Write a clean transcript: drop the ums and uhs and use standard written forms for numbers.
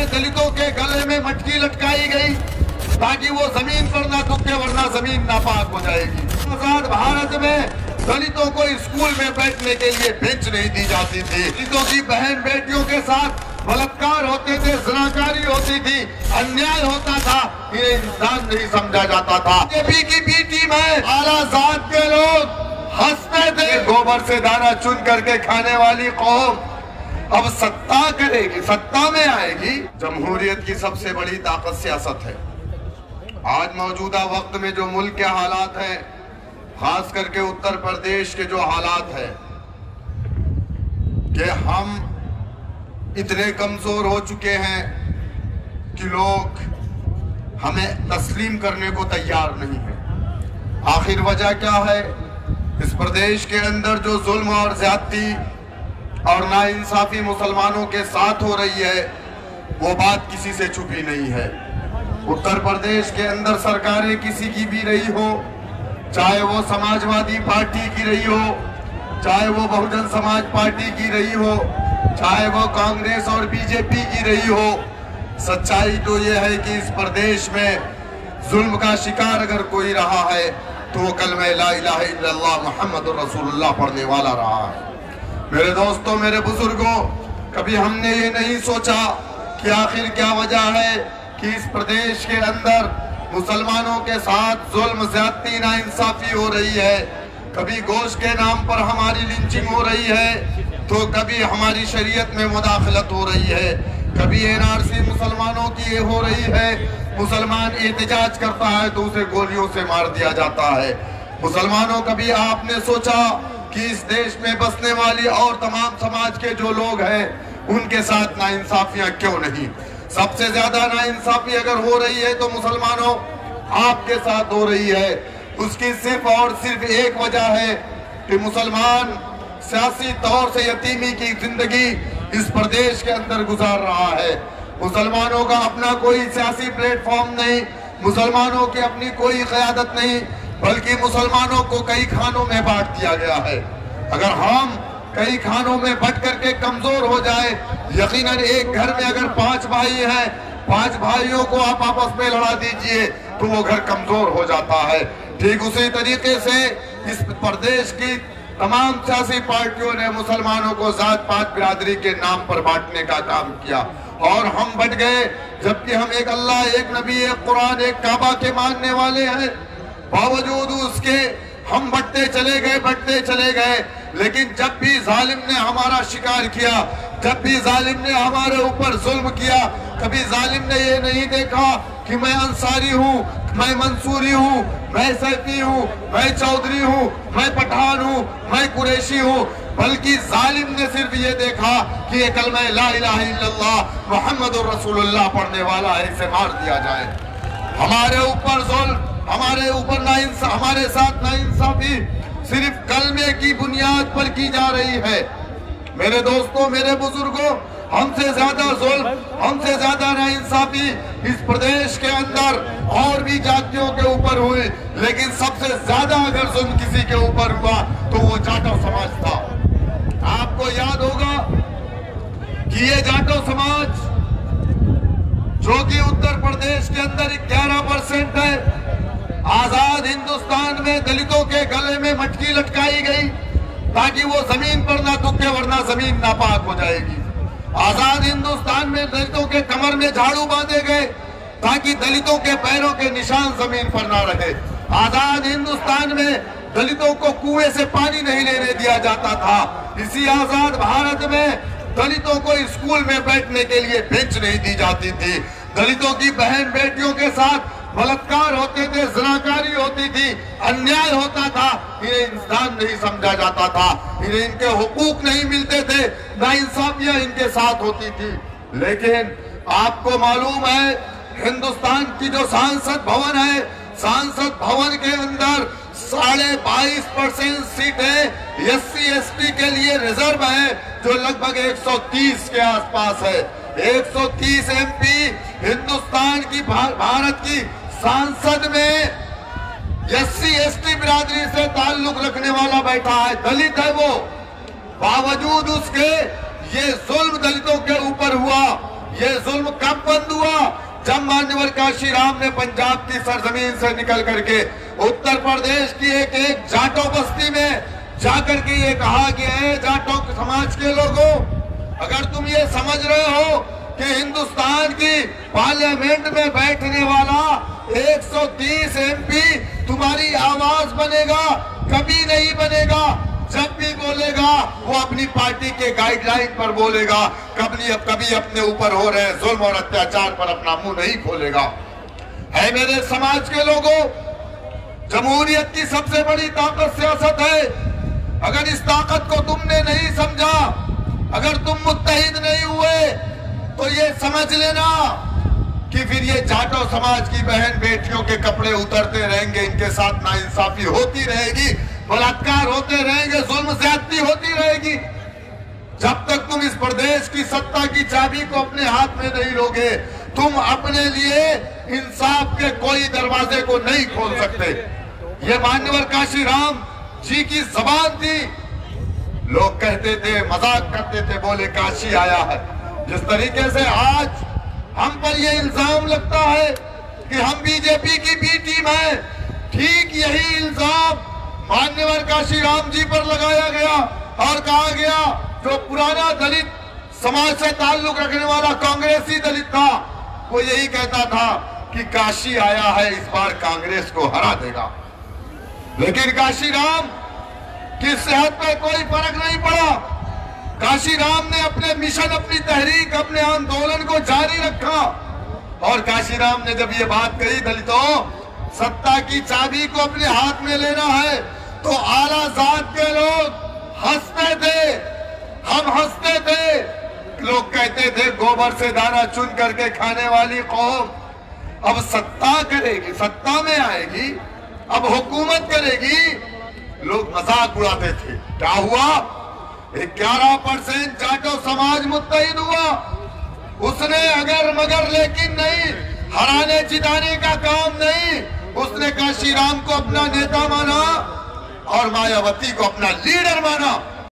में दलितों के गले में मटकी लटकाई गई ताकि वो जमीन पर ना थूके वरना जमीन नापाक हो जाएगी। आजाद भारत में दलितों को स्कूल में बैठने के लिए बेंच नहीं दी जाती थी। दलितों की बहन बेटियों के साथ बलात्कार होते थे, ज़नाकारी होती थी, अन्याय होता था, इन्हें इंसान नहीं समझा जाता था। बीजेपी की बी टीम है, आला जात के लोग हंसते थे। गोबर से दाना चुन करके खाने वाली कौम अब सत्ता करेगी, सत्ता में आएगी। जमहूरियत की सबसे बड़ी ताकत सियासत है। आज मौजूदा वक्त में जो मुल्क के हालात हैं, खास करके उत्तर प्रदेश के जो हालात हैं कि हम इतने कमजोर हो चुके हैं कि लोग हमें तस्लीम करने को तैयार नहीं है। आखिर वजह क्या है? इस प्रदेश के अंदर जो जुल्म और ज्यादती और नाइंसाफी मुसलमानों के साथ हो रही है, वो बात किसी से छुपी नहीं है। उत्तर प्रदेश के अंदर सरकारें किसी की भी रही हो, चाहे वो समाजवादी पार्टी की रही हो, चाहे वो बहुजन समाज पार्टी की रही हो, चाहे वो कांग्रेस और बीजेपी की रही हो, सच्चाई तो ये है कि इस प्रदेश में जुल्म का शिकार अगर कोई रहा है तो वो कलमा ला इलाहा इल्लल्लाह मुहम्मदुर रसूलुल्लाह पढ़ने वाला रहा है। मेरे दोस्तों, मेरे बुजुर्गों, कभी हमने ये नहीं सोचा कि आखिर क्या वजह है कि इस प्रदेश के अंदर मुसलमानों के साथ जुल्म, ज्यादती, नाइंसाफी हो रही है। कभी गोश्त के नाम पर हमारी लिंचिंग हो रही है, तो कभी हमारी शरीयत में मुदाखलत हो रही है, कभी एनआरसी मुसलमानों की हो रही है। मुसलमान एहतजाज करता है तो उसे गोलियों से मार दिया जाता है। मुसलमानों, कभी आपने सोचा कि इस देश में बसने वाली और तमाम समाज के जो लोग हैं उनके साथ नाइंसाफियां क्यों नहीं? सबसे ज्यादा नाइंसाफी अगर हो रही है तो मुसलमानों आपके साथ हो रही है। उसकी सिर्फ और सिर्फ एक वजह है कि मुसलमान सियासी तौर से यतीमी की जिंदगी इस प्रदेश के अंदर गुजार रहा है। मुसलमानों का अपना कोई सियासी प्लेटफॉर्म नहीं, मुसलमानों की अपनी कोई क़यादत नहीं, बल्कि मुसलमानों को कई खानों में बांट दिया गया है। अगर हम कई खानों में बंट करके कमजोर हो जाए, यकीनन एक घर में अगर 5 भाई हैं, 5 भाइयों को आप आपस में लड़ा दीजिए तो वो घर कमजोर हो जाता है। ठीक उसी तरीके से इस प्रदेश की तमाम सियासी पार्टियों ने मुसलमानों को जात पात बिरादरी के नाम पर बांटने का काम किया और हम बट गए, जबकि हम एक अल्लाह, एक नबी, एक कुरान, एक काबा के मानने वाले हैं। बावजूद उसके हम बढ़ते चले गए। लेकिन जब भी जालिम ने हमारा शिकार किया, जब भी जालिम ने हमारे ऊपर जुल्म किया, कभी जालिम ने ये नहीं देखा कि मैं अंसारी हूँ, मैं मंसूरी हूँ, मैं सैफी हूँ, मैं चौधरी हूँ, मैं पठान हूँ, मैं कुरैशी हूँ, बल्कि जालिम ने सिर्फ ये देखा कि ये कलमा ला इलाहा इल्लल्लाह मुहम्मदुर रसूलुल्लाह पढ़ने वाला है, इसे मार दिया जाए। हमारे ऊपर जुल्म, हमारे ऊपर हमारे साथ नाइंसाफी सिर्फ कलमे की बुनियाद पर की जा रही है। मेरे दोस्तों, मेरे बुजुर्गों, हमसे ज्यादा जुल्म, हमसे ज्यादा नाइंसाफी इस प्रदेश के अंदर और भी जातियों के ऊपर हुई, लेकिन सबसे ज्यादा अगर जुल्म किसी के ऊपर हुआ तो वो जाटो समाज था। आपको याद होगा कि ये जाटो समाज जो कि उत्तर प्रदेश के अंदर 11% है, आजाद हिंदुस्तान में दलितों के गले में मटकी लटकाई गई ताकि वो जमीन पर ना थूके वरना जमीन नापाक हो जाएगी। आजाद हिंदुस्तान में दलितों के कमर में झाड़ू बांधे गए ताकि दलितों के पैरों के निशान जमीन पर ना रहे। आजाद हिंदुस्तान में दलितों को कुएं से पानी नहीं लेने दिया जाता था। इसी आजाद भारत में दलितों को स्कूल में बैठने के लिए बेंच नहीं दी जाती थी। दलितों की बहन बेटियों के साथ बलात्कार होते थे, ज़नाकारी होती थी, अन्याय होता था, इन्हें इंसान नहीं समझा जाता था, इन्हें इनके हुकूक नहीं मिलते थे, नाइंसाफियां इनके साथ होती थी। लेकिन आपको मालूम है, हिंदुस्तान की जो सांसद भवन है, सांसद भवन के अंदर 22.5% सीटें SC/ST के लिए रिजर्व है, जो लगभग 130 के आसपास है। 130 MP हिंदुस्तान की भारत की सांसद में SC/ST बिरादरी से ताल्लुक रखने वाला बैठा है, दलित है वो। बावजूद उसके ये जुल्म दलितों के ऊपर हुआ, ये जुल्म कब बंद हुआ? जब मान्यवर काशीराम ने पंजाब की सरजमीन से निकल करके उत्तर प्रदेश की एक जाटो बस्ती में जाकर के ये कहा कि जाटो समाज के लोगों, अगर तुम ये समझ रहे हो कि हिंदुस्तान की पार्लियामेंट में बैठने वाला 130 MP तुम्हारी आवाज बनेगा, कभी नहीं बनेगा। जब भी बोलेगा वो अपनी पार्टी के गाइडलाइन पर बोलेगा, कभी अपने ऊपर हो रहे जुल्म और अत्याचार पर अपना मुंह नहीं खोलेगा। है मेरे समाज के लोगों, जमहूरियत की सबसे बड़ी ताकत सियासत है। अगर इस ताकत को तुमने नहीं समझा, अगर तुम मुत्तहिद नहीं हुए, तो ये समझ लेना कि फिर ये जाटो समाज की बहन बेटियों के कपड़े उतरते रहेंगे, इनके साथ नाइंसाफी होती रहेगी, बलात्कार होते रहेंगे, जुल्म ज्यादती होती रहेगी। जब तक तुम इस प्रदेश की सत्ता की चाबी को अपने हाथ में नहीं लोगे, तुम अपने लिए इंसाफ के कोई दरवाजे को नहीं खोल सकते। ये मान्यवर काशीराम जी की जबान थी। लोग कहते थे, मजाक करते थे, बोले काशी आया है। जिस तरीके से आज हम पर यह इल्जाम लगता है कि हम बीजेपी की बी टीम है, ठीक यही इल्जाम मान्यवर काशीराम जी पर लगाया गया और कहा गया जो पुराना दलित समाज से ताल्लुक रखने वाला कांग्रेसी दलित था, वो यही कहता था कि काशी आया है, इस बार कांग्रेस को हरा देगा। लेकिन काशीराम की सेहत पर कोई फर्क नहीं पड़ा। काशीराम ने अपने मिशन, अपनी तहरीक, अपने आंदोलन को जारी रखा। और काशीराम ने जब ये बात कही, दलितों, सत्ता की चाबी को अपने हाथ में लेना है, तो आला जात के लोग हंसते थे, हम हंसते थे। लोग कहते थे गोबर से दाना चुन करके खाने वाली कौम अब सत्ता करेगी, सत्ता में आएगी, अब हुकूमत करेगी। लोग मजाक उड़ाते थे। क्या हुआ? 11% जाटो समाज मुत्तहिद हुआ। उसने अगर मगर लेकिन नहीं, हराने जिताने का काम नहीं। उसने काशीराम को अपना नेता माना और मायावती को अपना लीडर माना।